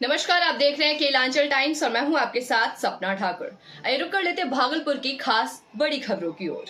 नमस्कार, आप देख रहे हैं केलांचल टाइम्स और मैं हूं आपके साथ सपना ठाकुर। आइए रुक कर लेते भागलपुर की खास बड़ी खबरों की ओर।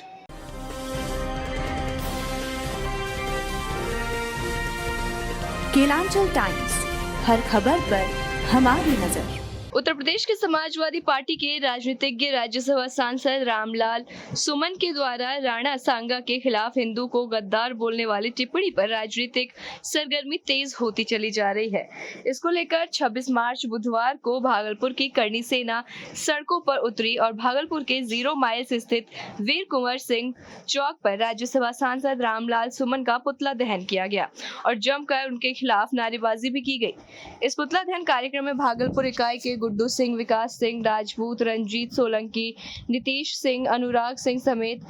केलांचल टाइम्स, हर खबर पर हमारी नजर। उत्तर प्रदेश के समाजवादी पार्टी के राजनीतिज्ञ राज्यसभा सांसद रामलाल सुमन के द्वारा राणा सांगा के खिलाफ हिंदू को गद्दार बोलने वाली टिप्पणी पर राजनीतिक सरगर्मी तेज होती चली जा रही है। इसको लेकर 26 मार्च बुधवार को भागलपुर की करनी सेना सड़कों पर उतरी और भागलपुर के 0 माइल्स स्थित वीर कुंवर सिंह चौक पर राज्यसभा सांसद रामलाल सुमन का पुतला दहन किया गया और जमकर उनके खिलाफ नारेबाजी भी की गई। इस पुतला दहन कार्यक्रम में भागलपुर इकाई के गुड्डू सिंह, विकास सिंह राजपूत, रंजीत सोलंकी, नीतीश सिंह, अनुराग सिंह समेत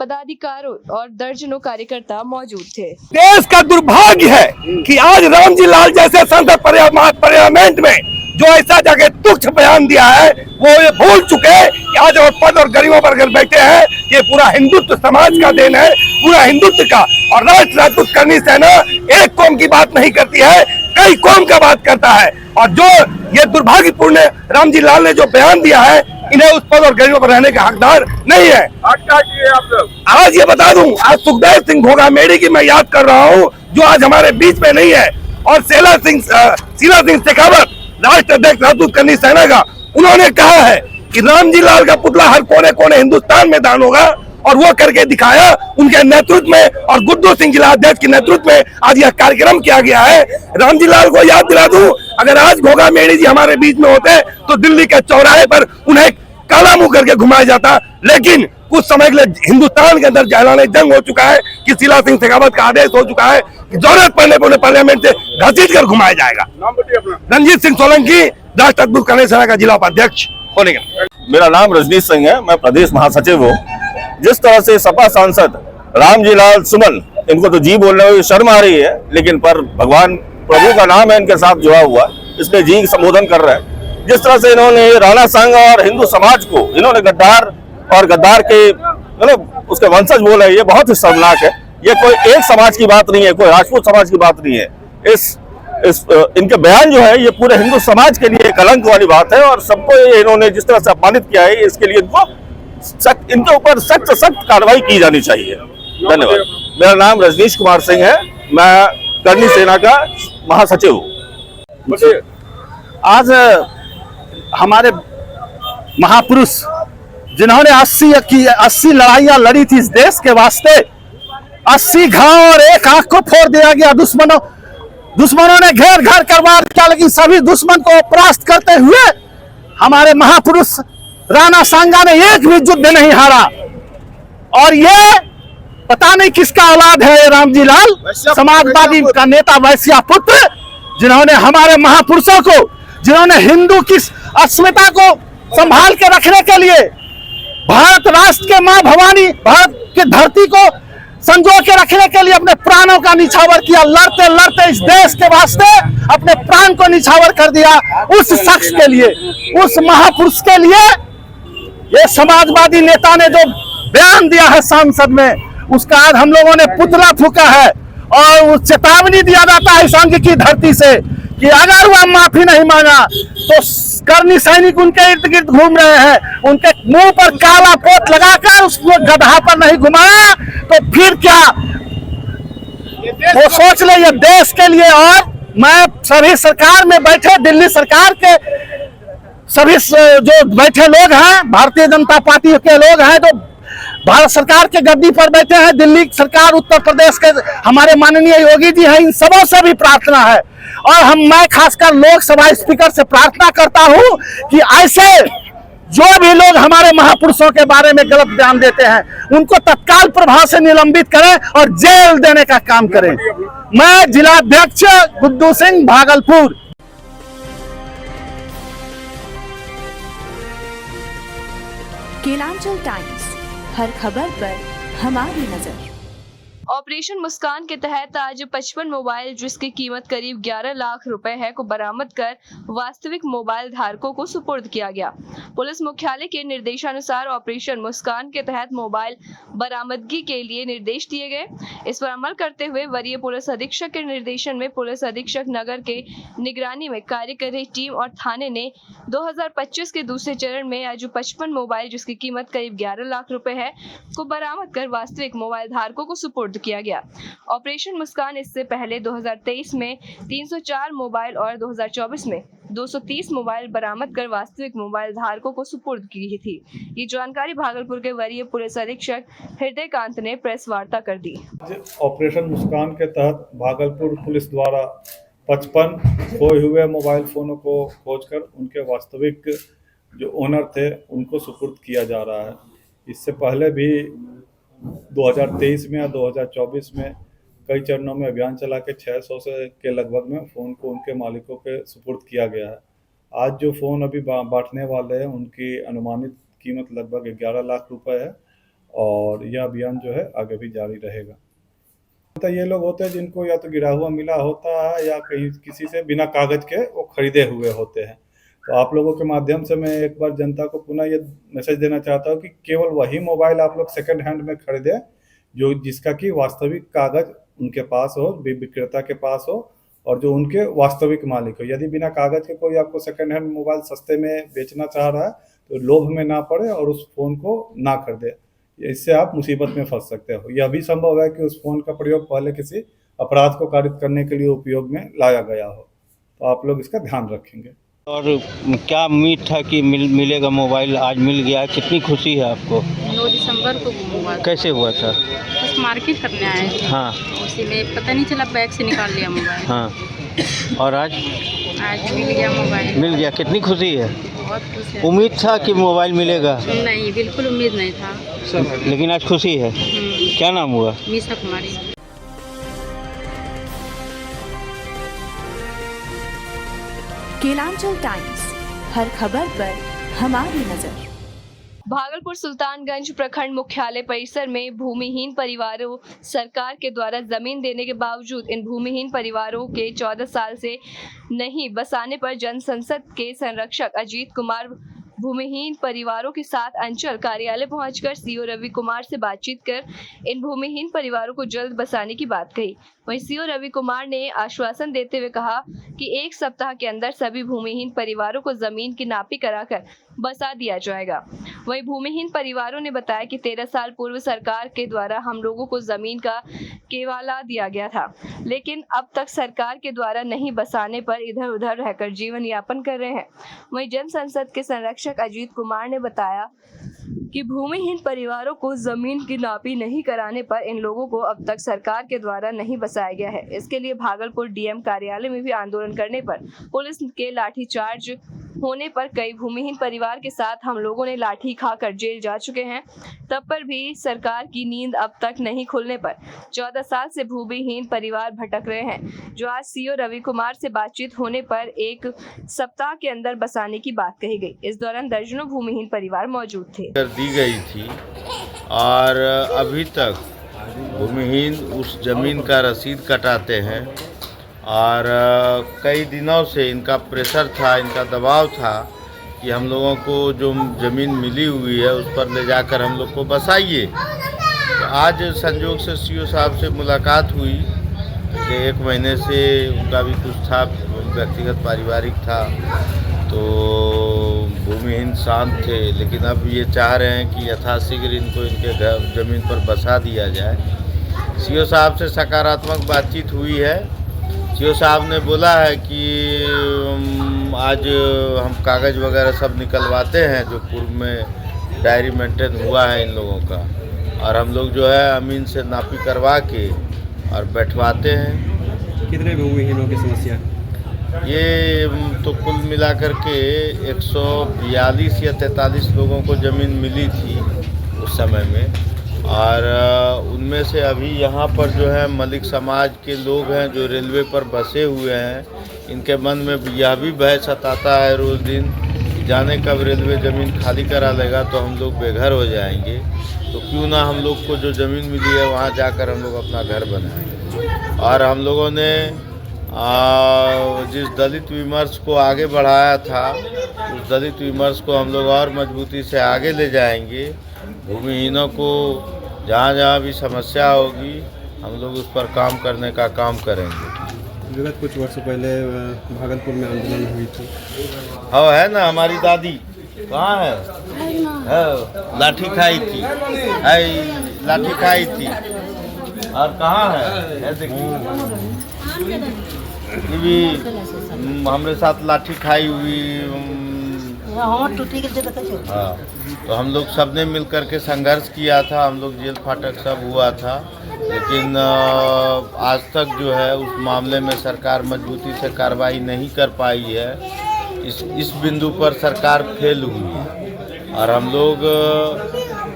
पदाधिकारियों और दर्जनों कार्यकर्ता मौजूद थे। देश का दुर्भाग्य है कि आज रामजी लाल जैसे संसद पार्लियामेंट में जो ऐसा जगह तुच्छ बयान दिया है, वो ये भूल चुके हैं कि आज और पद और गरीबों पर अगर बैठे हैं, ये पूरा हिंदुत्व समाज का देन है, पूरा हिंदुत्व का। और राजपूत करनी सेना एक कौम की बात नहीं करती है, कई कौम का बात करता है। और जो ये दुर्भाग्यपूर्ण रामजी लाल ने जो बयान दिया है, इन्हें उस पद और गरीबों पर रहने का हकदार नहीं है। आप लोग आज ये बता दूं, आज सुखदेव सिंह घोगामेड़ी की मैं याद कर रहा हूं, जो आज हमारे बीच में नहीं है, और शीला सिंह शेखावत, राष्ट्र अध्यक्ष राजपूत करनी सेना का, उन्होंने कहा है कि रामजी लाल का पुतला हर कोने कोने हिंदुस्तान में दान होगा, और वो करके दिखाया उनके नेतृत्व में। और गुड्डू सिंह जिला अध्यक्ष के नेतृत्व में आज यह कार्यक्रम किया गया है। रामजी लाल को याद दिला दूं, अगर आज घोगामेड़ी जी हमारे बीच में होते तो दिल्ली के चौराहे पर उन्हें काला मुंह करके घुमाया जाता। लेकिन कुछ समय के लिए हिंदुस्तान के अंदर जलाने जंग हो चुका है कि शीला सिंह शेखावत का आदेश हो चुका है कि जरूरत पड़ने पर उन्हें पार्लियामेंट से घसीट कर घुमाया जाएगा। रंजीत सिंह सोलंकी, राष्ट्र अद्भुत करनी सेना का जिला उपाध्यक्ष होने का। मेरा नाम रजनीश सिंह है, मैं प्रदेश महासचिव हूँ। जिस तरह से सपा सांसद रामजी लाल सुमन, इनको तो जी बोलने में शर्म आ रही है, लेकिन पर भगवान प्रभु का नाम है इनके साथ जुड़ा हुआ, इसमें जी संबोधन कर रहे हैं। जिस तरह से इन्होंने राणा सांगा और हिंदू समाज को इन्होंने गद्दार और गद्दार के मतलब उसके वंशज बोले, ये बहुत ही शर्मनाक है। ये कोई एक समाज की बात नहीं है, कोई राजपूत समाज की बात नहीं है। इनके बयान जो है, ये पूरे हिंदू समाज के लिए कलंक वाली बात है, और सबको इन्होंने जिस तरह से अपमानित किया है, इसके लिए इनके ऊपर सख्त कार्रवाई की जानी चाहिए। धन्यवाद। मेरा नाम रजनीश कुमार सिंह है, मैं करनी सेना का महासचिव हूँ। आज हमारे महापुरुष जिन्होंने 80 लड़ाइयां लड़ी थी इस देश के वास्ते, 80 घाव और एक आंख को फोड़ दिया गया। दुश्मनों ने घेर घर करवा दिया, लेकिन सभी दुश्मन को परास्त करते हुए हमारे महापुरुष राणा सांगा ने एक भी युद्ध नहीं हारा। और ये पता नहीं किसका औलाद है रामजी लाल, समाजवादी का नेता, वैश्या पुत्र, जिन्होंने हमारे महापुरुषों को, जिन्होंने हिंदू की अस्मिता को संभाल के रखने के लिए भारत राष्ट्र के मां भवानी, भारत की धरती को संजो के रखने के लिए अपने प्राणों का निछावर किया। लड़ते लड़ते इस देश के वास्ते अपने प्राण को निछावर कर दिया। उस शख्स के लिए, उस महापुरुष के लिए ये समाजवादी नेता ने जो बयान दिया है संसद में, उसका आज हम लोगों ने पुतला फूका है। और उस चेतावनी दिया जाता है संघ की धरती से कि अगर वह माफी नहीं मांगा तो करनी सैनिक उनके इर्द गिर्द घूम रहे हैं, उनके मुंह पर काला पोत लगाकर उसको गधा पर नहीं घुमाया तो फिर क्या, वो सोच ले। ये देश के लिए, और मैं सभी सरकार में बैठे, दिल्ली सरकार के सभी जो बैठे लोग हैं, भारतीय जनता पार्टी के लोग हैं, जो भारत सरकार के गद्दी पर बैठे हैं, दिल्ली सरकार, उत्तर प्रदेश के हमारे माननीय योगी जी हैं, इन सबों से भी प्रार्थना है। और मैं खासकर लोकसभा स्पीकर से प्रार्थना करता हूं कि ऐसे जो भी लोग हमारे महापुरुषों के बारे में गलत बयान देते हैं, उनको तत्काल प्रभाव से निलंबित करें और जेल देने का काम करें। मैं जिलाध्यक्ष गुड्डू सिंह, भागलपुर। केलांचल टाइम्स, हर खबर पर हमारी नजर। ऑपरेशन मुस्कान के तहत आज 55 मोबाइल जिसकी कीमत करीब 11 लाख रुपए है को बरामद कर वास्तविक मोबाइल धारकों को सुपुर्द किया गया। पुलिस मुख्यालय के निर्देशानुसार ऑपरेशन मुस्कान के तहत मोबाइल बरामदगी के लिए निर्देश दिए गए। इस पर अमल करते हुए वरीय पुलिस अधीक्षक के निर्देशन में पुलिस अधीक्षक नगर के निगरानी में कार्य कर रही टीम और थाने ने 2025 के दूसरे चरण में आज 55 मोबाइल जिसकी कीमत करीब 11 लाख रुपए है को बरामद कर वास्तविक मोबाइल धारकों को सुपुर्द किया गया। ऑपरेशन मुस्कान इससे पहले 2023 में 304 मोबाइल और 2024 में 230 मोबाइल बरामद कर वास्तविक मोबाइल धारकों को सुपुर्द की थी। ये जानकारी भागलपुर के वरीय पुलिस अधीक्षक हृदयकांत ने प्रेस वार्ता कर दी। ऑपरेशन मुस्कान के तहत भागलपुर पुलिस द्वारा 55 खोए हुए मोबाइल फ़ोनों को खोजकर उनके वास्तविक जो ओनर थे उनको सुपुर्द किया जा रहा है। इससे पहले भी 2023 में या 2024 में कई चरणों में अभियान चला के 600 से के लगभग में फ़ोन को उनके मालिकों के सुपुर्द किया गया है। आज जो फ़ोन अभी बांटने वाले हैं उनकी अनुमानित कीमत लगभग 11 लाख रुपए है और यह अभियान जो है आगे भी जारी रहेगा। तो ये लोग होते हैं जिनको या तो गिरा हुआ मिला होता है या कहीं किसी से बिना कागज़ के वो खरीदे हुए होते हैं। तो आप लोगों के माध्यम से मैं एक बार जनता को पुनः ये मैसेज देना चाहता हूँ कि केवल वही मोबाइल आप लोग सेकंड हैंड में खरीदें जो जिसका कि वास्तविक कागज़ उनके पास हो, विक्रेता के पास हो और जो उनके वास्तविक मालिक हो। यदि बिना कागज़ के कोई आपको सेकंड हैंड मोबाइल सस्ते में बेचना चाह रहा है तो लोभ में ना पड़े और उस फ़ोन को ना खरीदे, इससे आप मुसीबत में फंस सकते हो। यह भी संभव है कि उस फ़ोन का प्रयोग पहले किसी अपराध को कारित करने के लिए उपयोग में लाया गया हो, तो आप लोग इसका ध्यान रखेंगे। और क्या उम्मीद था कि मिलेगा मोबाइल, आज मिल गया, कितनी खुशी है आपको? 9 दिसंबर को हुआ। कैसे हुआ था? बस मार्केट करने आए थे। हाँ। उसी में पता नहीं चला, बैग से निकाल लिया मोबाइल। हाँ। और आज मिल गया मोबाइल। मिल गया, कितनी खुशी है? बहुत खुश है। उम्मीद था कि मोबाइल मिलेगा? नहीं, बिल्कुल उम्मीद नहीं था, लेकिन आज खुशी है। क्या नाम हुआ? मीसा कुमारी। केलांचल टाइम्स, हर खबर पर हमारी नजर। भागलपुर सुल्तानगंज प्रखंड मुख्यालय परिसर में भूमिहीन परिवारों सरकार के द्वारा जमीन देने के बावजूद इन भूमिहीन परिवारों के 14 साल से नहीं बसाने पर जन संसद के संरक्षक अजीत कुमार भूमिहीन परिवारों के साथ अंचल कार्यालय पहुंचकर सीओ रवि कुमार से बातचीत कर इन भूमिहीन परिवारों को जल्द बसाने की बात कही। वहीं सीओ रवि कुमार ने आश्वासन देते हुए कहा कि 1 सप्ताह के अंदर सभी भूमिहीन परिवारों को जमीन की नापी कराकर बसा दिया जाएगा। वहीं भूमिहीन परिवारों ने बताया कि 13 साल पूर्व सरकार के द्वारा हम लोगों को जमीन का केवाला दिया गया था, लेकिन अब तक सरकार के द्वारा नहीं बसाने पर इधर उधर रहकर जीवन यापन कर रहे हैं। वहीं जन संसद के संरक्षक अजीत कुमार ने बताया कि भूमिहीन परिवारों को जमीन की नापी नहीं कराने पर इन लोगों को अब तक सरकार के द्वारा नहीं बसाया गया है। इसके लिए भागलपुर डीएम कार्यालय में भी आंदोलन करने पर पुलिस के लाठीचार्ज होने पर कई भूमिहीन परिवार के साथ हम लोगों ने लाठी खाकर जेल जा चुके हैं। तब पर भी सरकार की नींद अब तक नहीं खुलने पर 14 साल से भूमिहीन परिवार भटक रहे हैं, जो आज सीओ रवि कुमार से बातचीत होने पर 1 सप्ताह के अंदर बसाने की बात कही गई। इस दौरान दर्जनों भूमिहीन परिवार मौजूद थे। दी गई थी और अभी तक भूमिहीन उस जमीन का रसीद कटाते हैं और कई दिनों से इनका प्रेशर था, इनका दबाव था कि हम लोगों को जो ज़मीन मिली हुई है उस पर ले जाकर हम लोग को बसाइए। तो आज संजोग से सीओ साहब से मुलाकात हुई कि 1 महीने से उनका भी कुछ था, व्यक्तिगत पारिवारिक था, तो भूमिहीन शांत थे, लेकिन अब ये चाह रहे हैं कि यथाशीघ्र इनको इनके घर ज़मीन पर बसा दिया जाए। सीओ साहब से सकारात्मक बातचीत हुई है। सीओ साहब ने बोला है कि आज हम कागज़ वगैरह सब निकलवाते हैं जो पूर्व में डायरी मेंटेन हुआ है इन लोगों का, और हम लोग जो है अमीन से नापी करवा के और बैठवाते हैं। कितने भूमिहीनों की समस्या? ये तो कुल मिलाकर के 142 या 43 लोगों को ज़मीन मिली थी उस समय में, और उनमें से अभी यहाँ पर जो है मलिक समाज के लोग हैं जो रेलवे पर बसे हुए हैं। इनके मन में यह भी भय सताता है रोज़ दिन, जाने कब रेलवे ज़मीन खाली करा लेगा तो हम लोग बेघर हो जाएंगे। तो क्यों ना हम लोग को जो ज़मीन मिली है वहाँ जाकर हम लोग अपना घर बनाएं। और हम लोगों ने जिस दलित विमर्श को आगे बढ़ाया था, उस दलित विमर्श को हम लोग और मजबूती से आगे ले जाएंगे। भूमिहीनों को जहाँ जहाँ भी समस्या होगी हम लोग उस पर काम करने का काम करेंगे। विगत कुछ वर्ष पहले भागलपुर में आंदोलन हुई थी। हाँ, है ना, हमारी दादी कहाँ है? लाठी खाई थी, लाठी खाई थी। और कहाँ है देखिए, ये भी हमारे साथ लाठी खाई हुई। हाँ, तो हम लोग सब ने मिल करके संघर्ष किया था, हम लोग जेल फाटक सब हुआ था, लेकिन आज तक जो है उस मामले में सरकार मजबूती से कार्रवाई नहीं कर पाई है। इस बिंदु पर सरकार फेल हुई है और हम लोग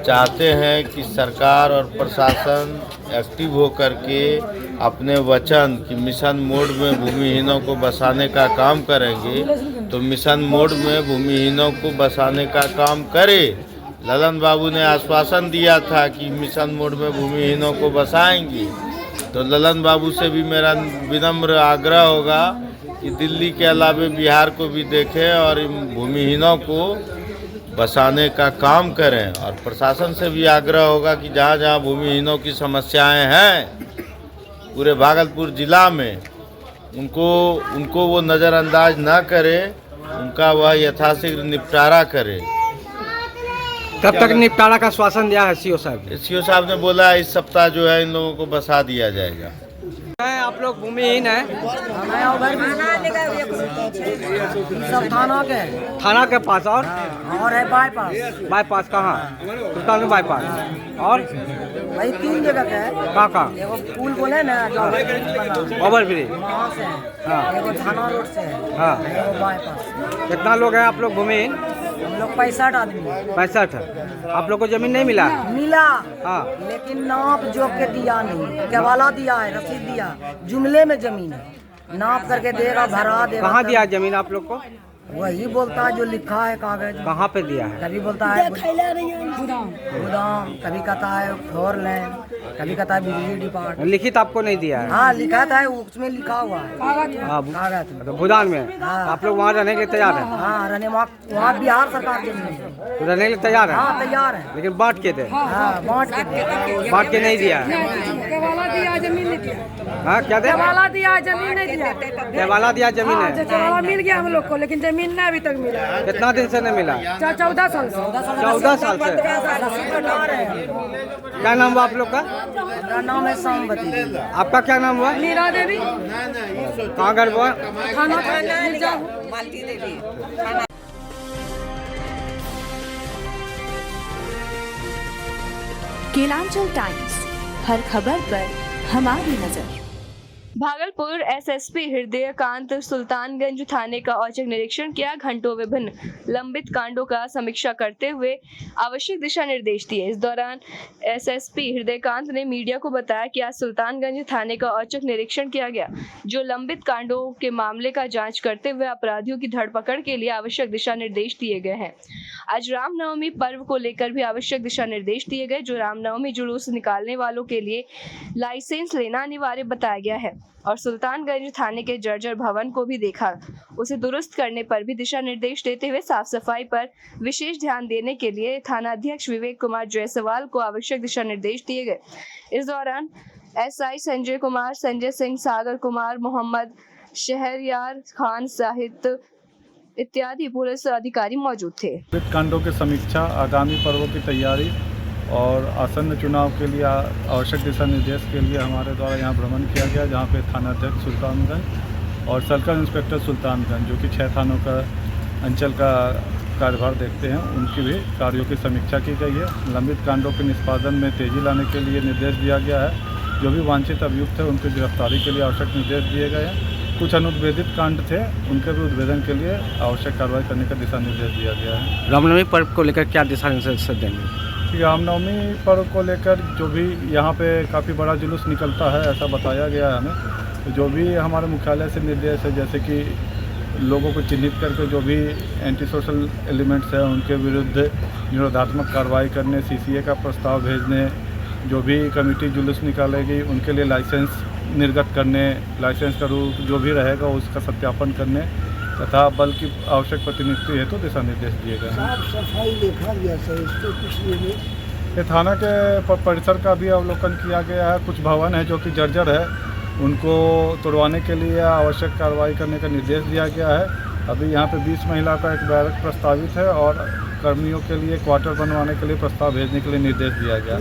चाहते हैं कि सरकार और प्रशासन एक्टिव हो करके अपने वचन कि मिशन मोड में भूमिहीनों को बसाने का काम करेंगे, तो मिशन मोड में भूमिहीनों को बसाने का काम करे। ललन बाबू ने आश्वासन दिया था कि मिशन मोड में भूमिहीनों को बसाएंगे, तो ललन बाबू से भी मेरा विनम्र आग्रह होगा कि दिल्ली के अलावा बिहार को भी देखें और इन भूमिहीनों को बसाने का काम करें। और प्रशासन से भी आग्रह होगा कि जहाँ जहाँ भूमिहीनों की समस्याएं हैं पूरे भागलपुर जिला में, उनको वो नज़रअंदाज ना करे, उनका वह यथाशीघ्र निपटारा करे। कब तक निपटारा का आश्वासन दिया है सीओ साहब? सीओ साहब ने बोला इस सप्ताह जो है इन लोगों को बसा दिया जाएगा। आप लोग भूमिहीन हैं? सब थाना के, थाना के पास और है बाईपास। बाईपास कहाँ? सुल्तान बाईपास। और भाई 3 जगह के है। कहाँ? एगो पुल बोले ना ओवर ब्रिज, वहाँ से, हाँ। एगो थाना रोड से है, हाँ। एगो बाईपास। कितना लोग हैं आप लोग भूमिहीन? हम लोग 65 आदमी। 65 आप लोग को जमीन नहीं मिला? मिला, हाँ, लेकिन नाप जोक के दिया नहीं, केवाला दिया है, रसीद दिया, जुमले में जमीन है, नाप करके देगा, भरा देगा। कहाँ दिया जमीन आप लोग को? वही बोलता है जो लिखा है कागज। कहाँ पे दिया है? कभी बोलता है गोदाम, कभी कहता है 4 लेन, कभी कहता है बिजली डिपार्टमेंट। लिखित आपको नहीं दिया है? हाँ, लिखा था, उसमें लिखा हुआ है कागज। में। तो भूदान में आप लोग वहाँ रहने के तैयार हैं? हाँ, रहने वहाँ बिहार सरकार जमीन है। तो रहने के लिए तैयार है? हाँ, तैयार है, लेकिन बांट के थे? हाँ, बांट के नहीं दिया है। दिया जमीन नहीं दिया। हाँ, क्या दे? केवाला दिया जमीन नहीं दिया। केवाला दिया जमीन है? केवाला मिल गया हम लोग को, लेकिन जमीन नहीं अभी तक मिला। कितना दिन से नहीं मिला? 14 साल से। 14 साल से। क्या नाम हुआ आप लोग का? मेरा नाम है सांबती। आपका क्या नाम हुआ? मीरा देवी। कहाँ घर हुआ? थाना केलांचल टाइम्स, हर खबर पर हमारी नजर। भागलपुर एसएसपी हृदयकांत सुल्तानगंज थाने का औचक निरीक्षण किया, घंटों विभिन्न लंबित कांडों का समीक्षा करते हुए आवश्यक दिशा निर्देश दिए। इस दौरान एसएसपी हृदयकांत ने मीडिया को बताया कि आज सुल्तानगंज थाने का औचक निरीक्षण किया गया, जो लंबित कांडों के मामले का जांच करते हुए अपराधियों की धरपकड़ के लिए आवश्यक दिशा निर्देश दिए गए हैं। आज रामनवमी पर्व को लेकर भी आवश्यक दिशा निर्देश दिए गए, जो रामनवमी जुलूस निकालने वालों के लिए लाइसेंस लेना अनिवार्य बताया गया है। और सुल्तानगंज थाने के जर्जर भवन को भी देखा, उसे दुरुस्त करने पर भी दिशा निर्देश देते हुए साफ सफाई पर विशेष ध्यान देने के लिए थानाध्यक्ष विवेक कुमार जायसवाल को आवश्यक दिशा निर्देश दिए गए। इस दौरान एसआई संजय कुमार, संजय सिंह, सागर कुमार, मोहम्मद शहरयार खान सहित इत्यादि पुलिस अधिकारी मौजूद थे। कांडों की समीक्षा, आगामी पर्वों की तैयारी और आसन्न चुनाव के लिए आवश्यक दिशा निर्देश के लिए हमारे द्वारा यहाँ भ्रमण किया गया, जहाँ पे थानाध्यक्ष सुल्तानगंज और सर्कल इंस्पेक्टर सुल्तानगंज, जो कि 6 थानों का अंचल का कार्यभार देखते हैं, उनकी भी कार्यों की समीक्षा की गई है। लंबित कांडों के निष्पादन में तेजी लाने के लिए निर्देश दिया गया है। जो भी वांछित अभियुक्त है उनकी गिरफ्तारी के लिए आवश्यक निर्देश दिए गए हैं। कुछ अनुद्वेदित कांड थे, उनके भी उद्भेदन के लिए आवश्यक कार्रवाई करने का दिशा निर्देश दिया गया है। रामनवमी पर्व को लेकर क्या दिशा निर्देश देंगे? रामनवमी पर्व को लेकर जो भी यहाँ पे काफ़ी बड़ा जुलूस निकलता है, ऐसा बताया गया है हमें। तो जो भी हमारे मुख्यालय से निर्देश है, जैसे कि लोगों को चिन्हित करके जो भी एंटी सोशल एलिमेंट्स हैं उनके विरुद्ध निरोधात्मक कार्रवाई करने, सीसीए का प्रस्ताव भेजने, जो भी कमेटी जुलूस निकालेगी उनके लिए लाइसेंस निर्गत करने, लाइसेंस का रूल जो भी रहेगा उसका सत्यापन करने तथा बल की आवश्यक प्रतिनियुक्ति हेतु दिशा निर्देश दिए गए हैं। साफ सफाई देखा गया सर, इसको कुछ नहीं। ये थाना के परिसर का भी अवलोकन किया गया है। कुछ भवन है जो कि जर्जर है, उनको तोड़वाने के लिए आवश्यक कार्रवाई करने का निर्देश दिया गया है। अभी यहाँ पे 20 महिला का एक बैरक प्रस्तावित है और कर्मियों के लिए क्वार्टर बनवाने के लिए प्रस्ताव भेजने के लिए निर्देश दिया गया।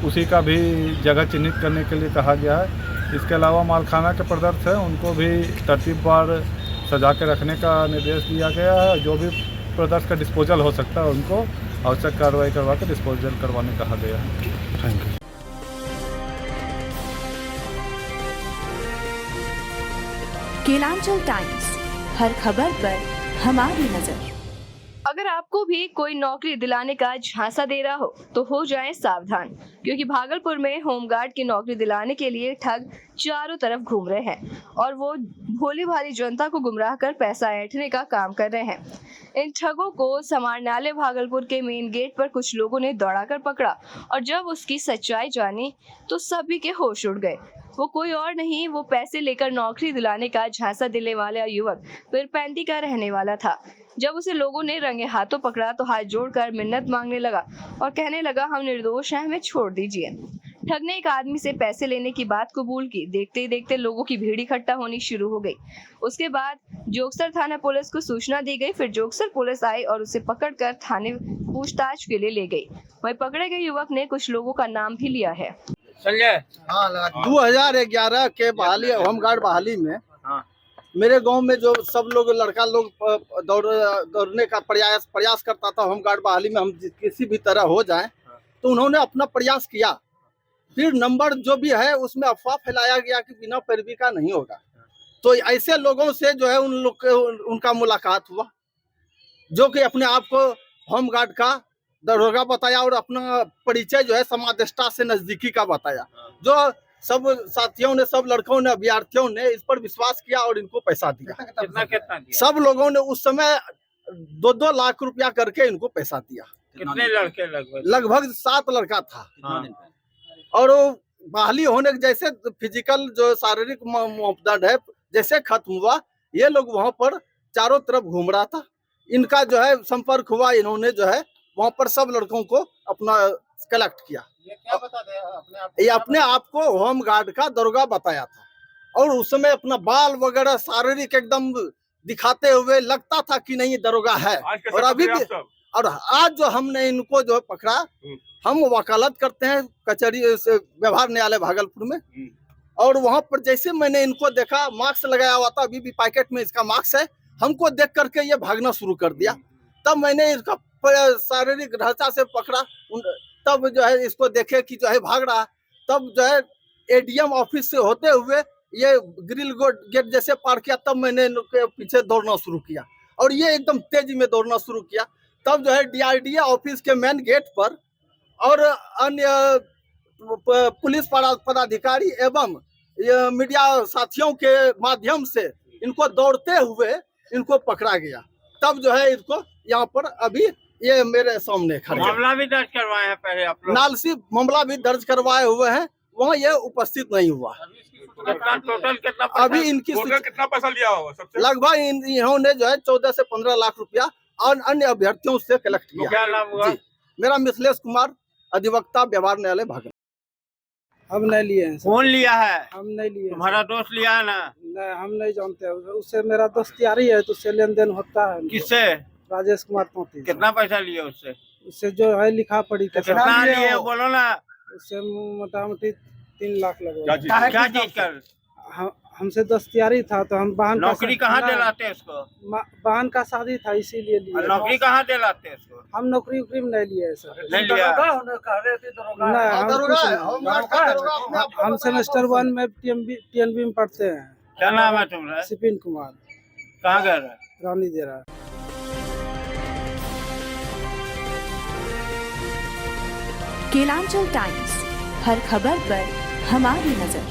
उसी का भी जगह चिन्हित करने के लिए कहा गया है। इसके अलावा मालखाना के प्रदर्श हैं उनको भी तरतीबवार सजा के रखने का निर्देश दिया गया है। जो भी प्रदर्श का डिस्पोजल हो सकता है उनको आवश्यक कार्रवाई करवा के डिस्पोजल करवाने कहा गया है। Thank you. केलांचल टाइम्स, हर खबर पर हमारी नजर। अगर आपको भी कोई नौकरी दिलाने का झांसा दे रहा हो तो हो जाएं सावधान, क्योंकि भागलपुर में होमगार्ड की नौकरी दिलाने के लिए ठग चारों तरफ घूम रहे हैं और वो भोली भाली जनता को गुमराह कर पैसा ऐंठने का काम कर रहे हैं। इन ठगों को समाहरणालय भागलपुर के मेन गेट पर कुछ लोगों ने दौड़ाकर पकड़ा और जब उसकी सच्चाई जानी तो सभी के होश उड़ गए। वो कोई और नहीं, वो पैसे लेकर नौकरी दिलाने का झांसा दिलने वाला युवक पीरपैंती का रहने वाला था। जब उसे लोगों ने रंगे हाथों पकड़ा तो हाथ जोड़कर मिन्नत मांगने लगा और कहने लगा, हम निर्दोष हैं, हमें छोड़ दीजिए। ठग ने एक आदमी से पैसे लेने की बात कबूल की। देखते ही देखते लोगों की भीड़ इकट्ठा होनी शुरू हो गई। उसके बाद जोगसर थाना पुलिस को सूचना दी गई। फिर जोगसर पुलिस आई और उसे पकड़कर थाने पूछताछ के लिए ले गई। वहीं पकड़े गए युवक ने कुछ लोगों का नाम भी लिया है। 2011 के बहाली होमगार्ड बहाली में मेरे गांव में जो सब लोग लड़का लोग दौड़ने का प्रयास करता था होमगार्ड बहाली में हम किसी भी तरह हो जाएं, तो उन्होंने अपना प्रयास किया। फिर नंबर जो भी है उसमें अफवाह फैलाया गया कि बिना पैरवी का नहीं होगा। तो ऐसे लोगों से जो है उनका मुलाकात हुआ, जो कि अपने आप को होमगार्ड का दरोगा बताया और अपना परिचय जो है समादेष्टा से नजदीकी का बताया। जो सब साथियों ने, सब लड़कों ने, अभ्यर्थियों ने इस पर विश्वास किया और इनको पैसा दिया। कितना दिया? सब लोगों ने उस समय 2-2 लाख रुपया करके इनको पैसा दिया। कितने लड़के? लगभग 7 लड़का था। और बहाली होने के जैसे फिजिकल जो शारीरिक मापदंड है जैसे खत्म हुआ, ये लोग वहां पर चारों तरफ घूम रहा था। इनका जो है संपर्क हुआ, इन्होंने जो है वहां पर सब लड़कों को अपना कलेक्ट किया। ये अपने आप को होमगार्ड का दरोगा बताया था और उस समय अपना बाल वगैरह शारीरिक एकदम दिखाते हुए लगता था कि नहीं दरोगा है। और अभी भी, और आज जो हमने इनको जो पकड़ा, हम वकालत करते हैं कचहरी से व्यवहार न्यायालय भागलपुर में। और वहां पर जैसे मैंने इनको देखा, मास्क लगाया हुआ था, अभी भी पैकेट में इसका मास्क है, हमको देख करके ये भागना शुरू कर दिया। तब मैंने इसका शारीरिक ढांचा से पकड़ा, तब जो है इसको देखे कि जो है भाग रहा। तब जो है एडीएम ऑफिस से होते हुए ये ग्रिल गेट जैसे पार किया, तब मैंने इनके पीछे दौड़ना शुरू किया और ये एकदम तेजी में दौड़ना शुरू किया। तब जो है डीआरडीए ऑफिस के मेन गेट पर और अन्य पुलिस पदाधिकारी एवं मीडिया साथियों के माध्यम से इनको दौड़ते हुए इनको पकड़ा गया। तब जो है इसको यहाँ पर अभी ये मेरे सामने खड़े मामला भी दर्ज करवाए हैं पहले आप लोग? नालसी मामला भी दर्ज करवाए हुए हैं, वहाँ ये उपस्थित नहीं हुआ। टोटल कितना? अभी इनकी कितना पैसा लिया होगा सबसे? लगभग इन्होंने जो है 14 से 15 लाख रुपया और अन्य अभ्यर्थियों से कलेक्ट किया। क्या नाम हुआ? मेरा मिथिलेश कुमार, अधिवक्ता, व्यवहार न्यायालय भागलपुर। हम नहीं लिए हैं। कौन लिया है? हम नहीं लिए। तुम्हारा दोस्त लिया है ना? नहीं, हम नहीं जानते। उससे मेरा दोस्तियारी है तो उससे लेन देन होता है। किससे? राजेश कुमार तोती। कितना पैसा लिए उससे? उससे जो है लिखा पड़ी। कितना लिए बोलो ना? उससे मोटा मोटी 3 लाख लगा। क्या चीज कर? हमसे दोस्तियारी था तो हम बहन नौकरी कहाँ दिलाते हैं उसको? बहन का शादी था इसीलिए लिए। नौकरी कहाँ दिलाते हैं उसको? हम नौकरी उकरी में नहीं लिए सर। नहीं लिया? नहीं, हम सेमेस्टर 1 में टीएनबी में पढ़ते हैं। क्या नाम है तुम्हारा? सिपिन कुमार। कहाँ घर है? रानी देरा। केलांचल टाइम्स, हर खबर पर हमारी नजर।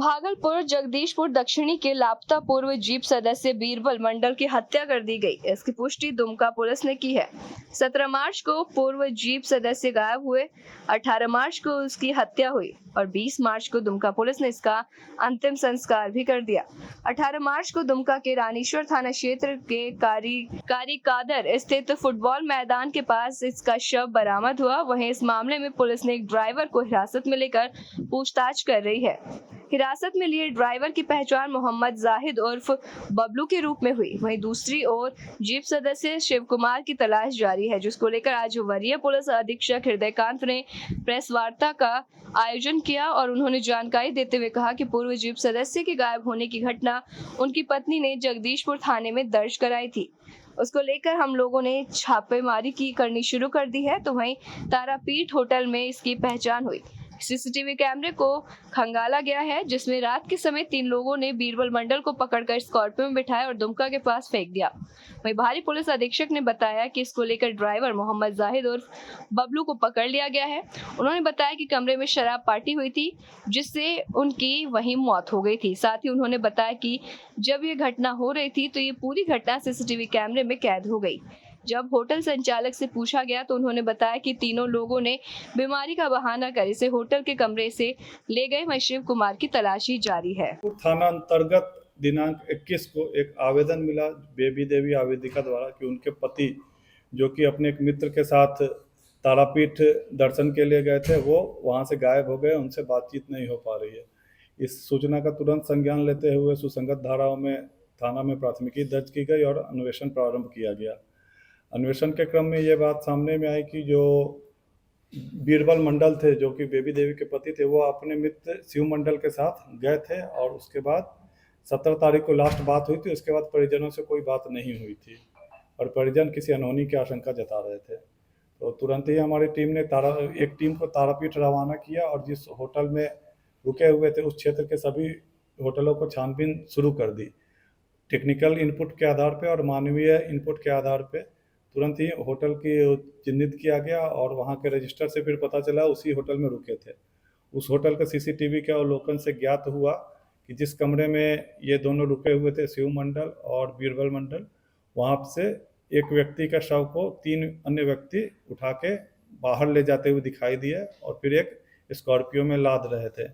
भागलपुर जगदीशपुर दक्षिणी के लापता पूर्व जीप सदस्य बीरबल मंडल की हत्या कर दी गई। इसकी पुष्टि दुमका पुलिस ने की है। 17 मार्च को पूर्व जीप सदस्य गायब हुए, 18 मार्च को उसकी हत्या हुई और 20 मार्च को दुमका पुलिस ने इसका अंतिम संस्कार भी कर दिया। 18 मार्च को दुमका के रानीश्वर थाना क्षेत्र के कारी कादर स्थित फुटबॉल मैदान के पास इसका शव बरामद हुआ। वहीं इस मामले में पुलिस ने एक ड्राइवर को हिरासत में लेकर पूछताछ कर रही है। हिरासत में लिए ड्राइवर की पहचान मोहम्मद जाहिद उर्फ बबलू के रूप में हुई। वहीं दूसरी ओर जीप सदस्य शिव कुमार की तलाश जारी है, जिसको लेकर आज वरीय पुलिस अधीक्षक हृदयकांत ने प्रेस वार्ता का आयोजन किया और उन्होंने जानकारी देते हुए कहा कि पूर्व जीप सदस्य के गायब होने की घटना उनकी पत्नी ने जगदीशपुर थाने में दर्ज कराई थी। उसको लेकर हम लोगों ने छापेमारी करनी शुरू कर दी है। तो वहीं तारापीठ होटल में इसकी पहचान हुई। सीसीटीवी कैमरे को खंगाला गया है, जिसमें रात के समय 3 लोगों ने बीरबल मंडल को पकड़कर स्कॉर्पियो में बिठाया और दुमका के पास फेंक दिया। वहीं भारी पुलिस अधीक्षक ने बताया कि इसको लेकर ड्राइवर मोहम्मद जाहिद उर्फ बबलू को पकड़ लिया गया है। उन्होंने बताया कि कमरे में शराब पार्टी हुई थी, जिससे उनकी वहीं मौत हो गई थी। साथ ही उन्होंने बताया कि जब ये घटना हो रही थी तो ये पूरी घटना सीसीटीवी कैमरे में कैद हो गई। जब होटल संचालक से पूछा गया तो उन्होंने बताया कि तीनों लोगों ने बीमारी का बहाना कर इसे होटल के कमरे से ले गए। वहीं शिव कुमार की तलाशी जारी है। थाना अंतर्गत दिनांक 21 को एक आवेदन मिला बेबी देवी आवेदिका द्वारा कि उनके पति, जो कि अपने एक मित्र के साथ तारापीठ दर्शन के लिए गए थे, वो वहाँ से गायब हो गए, उनसे बातचीत नहीं हो पा रही है। इस सूचना का तुरंत संज्ञान लेते हुए सुसंगत धाराओं में थाना में प्राथमिकी दर्ज की गई और अन्वेषण प्रारंभ किया गया। अन्वेषण के क्रम में ये बात सामने में आई कि जो बीरबल मंडल थे, जो कि बेबी देवी के पति थे, वो अपने मित्र शिव मंडल के साथ गए थे और उसके बाद 17 तारीख को लास्ट बात हुई थी। उसके बाद परिजनों से कोई बात नहीं हुई थी और परिजन किसी अनहोनी की आशंका जता रहे थे। तो तुरंत ही हमारी टीम ने एक टीम को तारापीठ रवाना किया और जिस होटल में रुके हुए थे उस क्षेत्र के सभी होटलों को छानबीन शुरू कर दी। टेक्निकल इनपुट के आधार पर और मानवीय इनपुट के आधार पर तुरंत ही होटल की चिन्हित किया गया और वहाँ के रजिस्टर से फिर पता चला उसी होटल में रुके थे। उस होटल के सीसीटीवी के अवलोकन से ज्ञात हुआ कि जिस कमरे में ये दोनों रुके हुए थे, शिव मंडल और बीरबल मंडल, वहाँ से एक व्यक्ति का शव को 3 अन्य व्यक्ति उठा के बाहर ले जाते हुए दिखाई दिए और फिर एक स्कॉर्पियो में लाद रहे थे।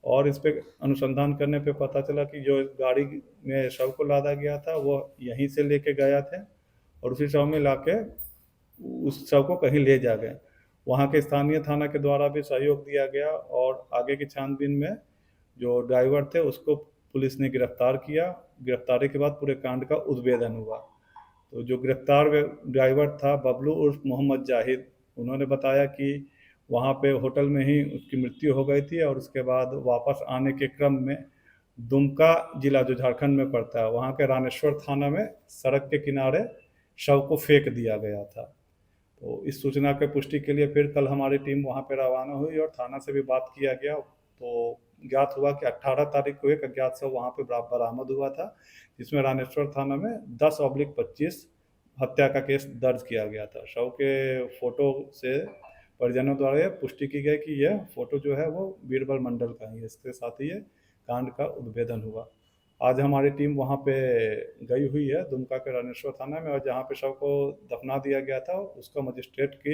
और इस पर अनुसंधान करने पे पता चला कि जो गाड़ी में शव को लादा गया था वो यहीं से लेके गया थे और उसी शव में लाके उस शव को कहीं ले जा गए। वहाँ के स्थानीय थाना के द्वारा भी सहयोग दिया गया और आगे की छानबीन में जो ड्राइवर थे उसको पुलिस ने गिरफ्तार किया। गिरफ्तारी के बाद पूरे कांड का उद्भेदन हुआ। तो जो गिरफ्तार ड्राइवर था बबलू उर्फ मोहम्मद जाहिद, उन्होंने बताया कि वहाँ पे होटल में ही उसकी मृत्यु हो गई थी और उसके बाद वापस आने के क्रम में दुमका जिला जो झारखंड में पड़ता है, वहाँ के रानेश्वर थाना में सड़क के किनारे शव को फेंक दिया गया था। तो इस सूचना की पुष्टि के लिए फिर कल हमारी टीम वहां पर रवाना हुई और थाना से भी बात किया गया। तो ज्ञात हुआ कि 18 तारीख को एक अज्ञात शव वहां पर बरामद हुआ था, जिसमें रानेश्वर थाना में 10/25 हत्या का केस दर्ज किया गया था। शव के फोटो से परिजनों द्वारा यह पुष्टि की गई कि यह फोटो जो है वो बीरबल मंडल का ही है। इसके साथ ही ये कांड का उद्भेदन हुआ। आज हमारी टीम वहाँ पे गई हुई है दुमका के रानेश्वर थाना में और जहाँ पे शव को दफना दिया गया था उसका मजिस्ट्रेट की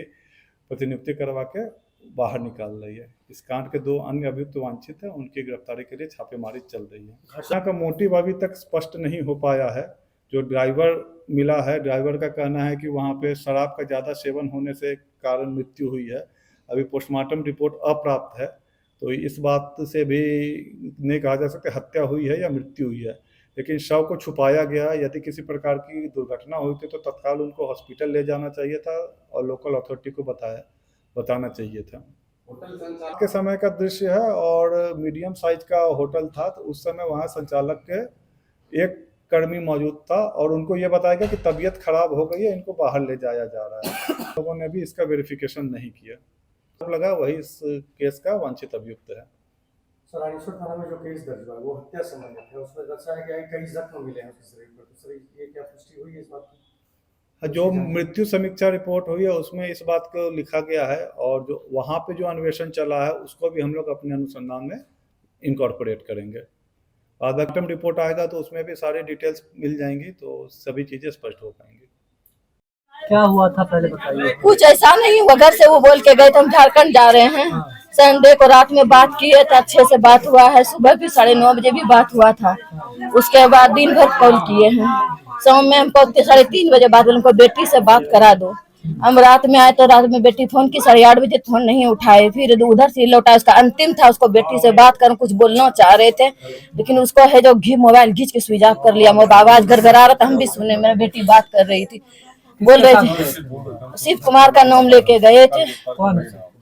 प्रतिनियुक्ति करवा के बाहर निकाल रही है। इस कांड के 2 अन्य अभियुक्त वांछित हैं, उनकी गिरफ्तारी के लिए छापेमारी चल रही है। घटना का मोटिव अभी तक स्पष्ट नहीं हो पाया है। जो ड्राइवर मिला है, ड्राइवर का कहना है कि वहाँ पे शराब का ज़्यादा सेवन होने से कारण मृत्यु हुई है। अभी पोस्टमार्टम रिपोर्ट अप्राप्त है, तो इस बात से भी नहीं कहा जा सकता हत्या हुई है या मृत्यु हुई है। लेकिन शव को छुपाया गया। यदि किसी प्रकार की दुर्घटना हुई थी तो तत्काल उनको हॉस्पिटल ले जाना चाहिए था और लोकल अथॉरिटी को बताना चाहिए था। होटल के समय का दृश्य है और मीडियम साइज का होटल था। तो उस समय वहाँ संचालक के एक कर्मी मौजूद था और उनको ये बताया गया कि तबीयत खराब हो गई है, इनको बाहर ले जाया जा रहा है। लोगों ने भी इसका वेरिफिकेशन नहीं किया। लगा वही इस केस का वांछित अभियुक्त है। सर, रानीश्वर थाना में जो केस दर्ज हुआ वो हत्या संबंधित है, उसमें दर्शाया गया है कई जख्म मिले हैं उसके शरीर पर। तो सर ये क्या पुष्टि हुई है इस बात की? जो मृत्यु समीक्षा रिपोर्ट हुई है उसमें इस बात को लिखा गया है और जो वहाँ पे जो अन्वेषण चला है उसको भी हम लोग अपने अनुसंधान में इनकॉर्पोरेट करेंगे। आदम रिपोर्ट आएगा तो उसमें भी सारी डिटेल्स मिल जाएंगी, तो सभी चीज़ें स्पष्ट हो पाएंगी। क्या हुआ था पहले बताइए। कुछ ऐसा नहीं हुआ, घर से वो बोल के गए थे हम झारखंड जा रहे हैं। संडे को रात में बात किए थे, अच्छे से बात हुआ है। सुबह भी 9:30 बजे भी बात हुआ था। उसके बाद दिन भर कॉल किए हैं। शाम में हमको 3:30 बजे बाद उनको बेटी से बात करा दो। हम रात में आए तो रात में बेटी फोन की, 8:30 बजे फोन नहीं उठाए। फिर उधर से लौटा, उसका अंतिम था, उसको बेटी से बात कर कुछ बोलना चाह रहे थे, लेकिन उसको है जो मोबाइल घींच के स्विच ऑफ कर लिया। मोबाइल आवाज गड़गड़ा रहा था, हम भी सुने। मेरी बेटी बात कर रही थी, बोल रहे थे। शिव कुमार का नाम लेके गए थे।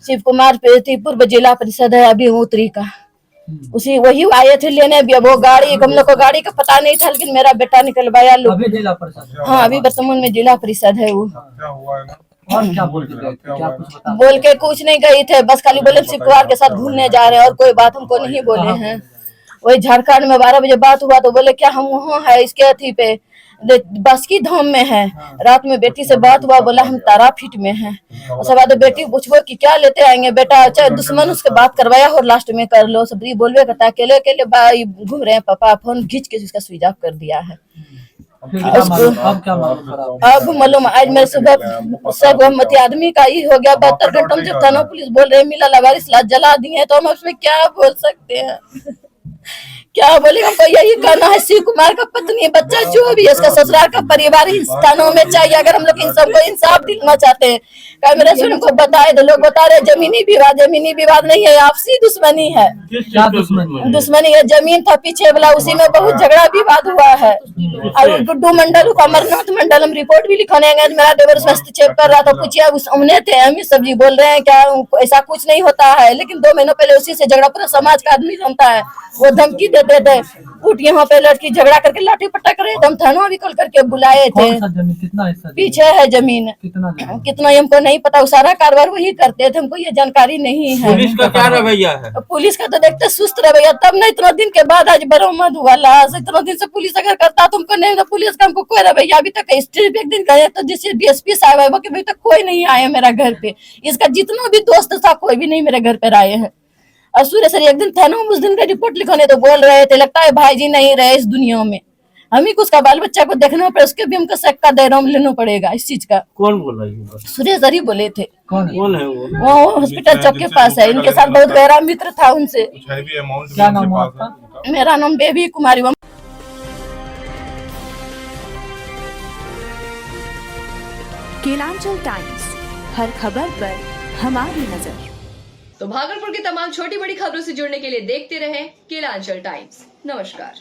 शिव कुमार पूर्व जिला परिषद है अभी उत्तरी का, उसी वही आए थे लेने भी। वो गाड़ी, हम लोग को गाड़ी का पता नहीं था, लेकिन मेरा बेटा निकलवाया। अभी जिला परिषद? हाँ, अभी वर्तमान में जिला परिषद है वो। और क्या बोल के गए? क्या कुछ बता? बोल के कुछ नहीं गई थे, बस खाली बोले शिव कुमार के साथ घूमने जा रहे हैं, और कोई बात हमको नहीं बोले हैं। वही झारखंड में 12 बजे बात हुआ तो बोले क्या हम वहाँ है इसके अथी पे बस की धाम में है। रात में बेटी से बात हुआ, बोला हम तारापीठ में हैं। उसके बाद बेटी पूछबो कि क्या लेते आएंगे बेटा, चाहे दुश्मन उसके बात करवाया और लास्ट में कर लो। सब बोलवे करता अकेले अकेले घूम रहे हैं पापा, फोन घींच के उसका स्विच ऑफ कर दिया है। अब क्या मालूम? अब मालूम आज मैं सुबह सहमति आदमी का ही हो गया। 72 घंटों में जब थाना पुलिस बोल रहे मिला लवारिस लाश जला दिए, तो हम उसमें क्या बोल सकते हैं? क्या बोले? हमको यही कहना है, शिव कुमार का पत्नी बच्चा जो भी है, उसका ससुराल का परिवार इन थानों में चाहिए। अगर हम लोग इन सबको इंसाफ दिलाना चाहते हैं, कैमरे से उनको बताए तो लोग बता रहे जमीनी विवाद नहीं है, आपसी दुश्मनी है। क्या दुश्मनी है, जमीन था पीछे वाला, उसी में बहुत झगड़ा विवाद हुआ है। और गुड्डू मंडल को, अमरनाथ मंडल, हम रिपोर्ट भी लिखाने गए, मेरा देवर उसमें हस्तक्षेप कर रहा था। पूछिए हमने थे, हम सब जी बोल रहे हैं क्या ऐसा कुछ नहीं होता है, लेकिन 2 महीनों पहले उसी से झगड़ा पूरा समाज का आदमी जानता है। वो धमकी देते थे, उठ यहाँ पे लड़की झगड़ा करके लाठी पटक रहे थे। हम थाना भी कॉल करके बुलाए थे। कितना हिस्सा पीछे है जमीन, कितना हमको नहीं पता, सारा कारोबार वही करते थे, हमको ये जानकारी नहीं है। पुलिस का क्या रवैया है? पुलिस का तो देखते सुस्त रवैया, तब ना इतना दिन के बाद आज बरामद हुआ लाश। इतना दिन से पुलिस अगर करता तुमको नहीं, तो पुलिस का हमको कोई रवैया अभी तक। स्टेट एक दिन गए तो जैसे DSP साहब है, अभी तक कोई नहीं आया मेरा घर पे। इसका जितना भी दोस्त था कोई भी नहीं मेरे घर पे आए हैं। और सूर्य सर एक दिन थाना में उस दिन का रिपोर्ट लिखाने तो बोल रहे थे, लगता है भाई जी नहीं रहे इस दुनिया में, हम ही को उसका बाल बच्चा को देखना पड़े, उसके भी हमको शक का दायरा में लेना पड़ेगा इस चीज का। कौन बोल रही है? सूर्य सर ही बोले थे। कौन है वो? वो हॉस्पिटल चौक के पास है, इनके साथ बहुत गहरा मित्र था उनसे। क्या नाम हुआ आपका? मेरा नाम बेबी कुमारी। केलांचल टाइम्स, हर खबर पर हमारी नजर। तो भागलपुर की तमाम छोटी बड़ी खबरों से जुड़ने के लिए देखते रहें केलांचल टाइम्स। नमस्कार।